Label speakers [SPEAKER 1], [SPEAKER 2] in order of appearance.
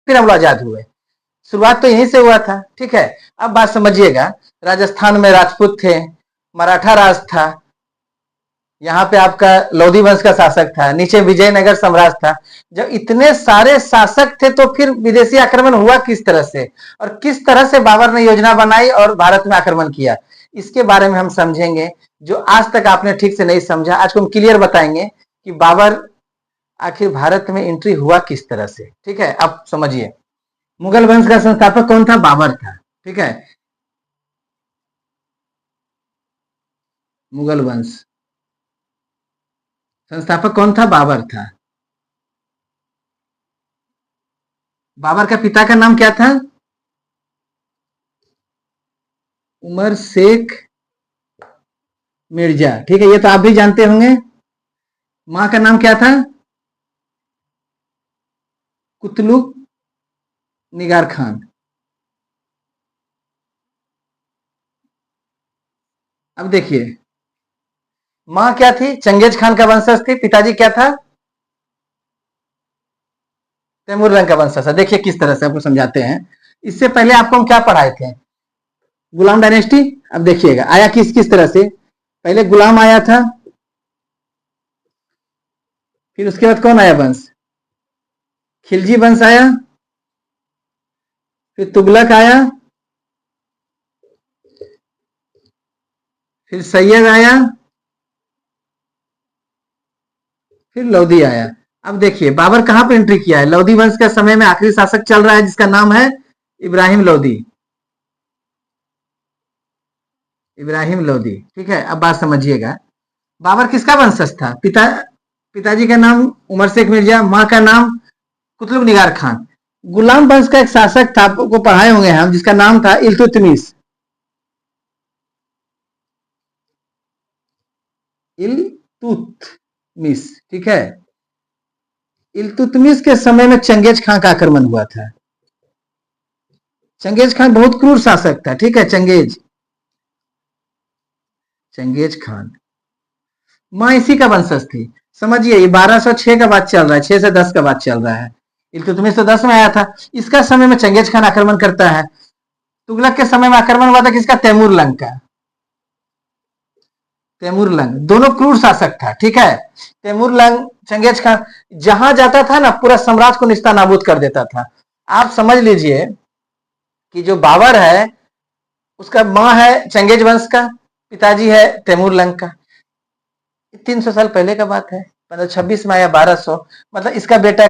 [SPEAKER 1] फिर हम लोग आजाद हुए। शुरुआत तो यहीं से हुआ था, ठीक है। अब बात समझिएगा, राजस्थान में राजपूत थे, मराठा राज था, यहाँ पे आपका लोधी वंश का शासक था, नीचे विजयनगर साम्राज्य था। जब इतने सारे शासक थे तो फिर विदेशी आक्रमण हुआ किस तरह से, और किस तरह से बाबर ने योजना बनाई और भारत में आक्रमण किया, इसके बारे में हम समझेंगे। जो आज तक आपने ठीक से नहीं समझा, आज को हम क्लियर बताएंगे कि बाबर आखिर भारत में एंट्री हुआ किस तरह से, ठीक है। अब समझिए, मुगल वंश का संस्थापक कौन था? बाबर था, ठीक है। मुगल वंश संस्थापक कौन था? बाबर था। बाबर का पिता का नाम क्या था? उमर शेख मिर्जा, ठीक है, ये तो आप भी जानते होंगे। मां का नाम क्या था? कुतलुक निगार खान। अब देखिए, मां क्या थी? चंगेज खान का वंशज थी। पिताजी क्या था? तैमूर रंग का वंशज था। देखिए किस तरह से आपको समझाते हैं। इससे पहले आपको हम क्या पढ़ाए थे? गुलाम डायनेस्टी। अब देखिएगा आया किस किस तरह से। पहले गुलाम आया था, फिर उसके बाद कौन आया वंश? खिलजी वंश आया, फिर तुगलक आया, फिर सैयद आया, फिर लोधी आया। अब देखिए बाबर कहां पर एंट्री किया है? लोधी वंश के समय में आखिरी शासक चल रहा है जिसका नाम है इब्राहिम लोधी। इब्राहिम लोधी, ठीक है। अब बात समझिएगा, बाबर किसका वंशज था? पिताजी का नाम उमर शेख मिर्जा, मां का नाम कुतुब निगार खान। गुलाम वंश का एक शासक था, आपको पढ़ाए होंगे हम, जिसका नाम था इल्तुतमिश। इल्तुतमिश, ठीक है। इल्तुतमिश के समय में चंगेज खान का आक्रमण हुआ था। चंगेज खान बहुत क्रूर शासक था, ठीक है। चंगेज खान, मां इसी का वंशज थी। समझिए ये 1206 का बात चल रहा है, 6 से 10 का बात चल रहा है। इल्तुतमिश तो 10 में आया था। इसका समय में चंगेज खान आक्रमण करता है। तुगलक के समय में आक्रमण हुआ था किसका? तैमूर लंग का। तैमूर लंग दोनों क्रूर शासक था, ठीक है। तैमूर लंग, चंगेज खान जहां जाता था ना, पूरा साम्राज्य को निस्ता नाबूद कर देता था। आप समझ लीजिए कि जो बाबर है उसका मां है चंगेज वंश का, पिताजी है तैमूर लंग का। 300 साल पहले का बात है, मतलब 26 में आया 1200, मतलब इसका बेटा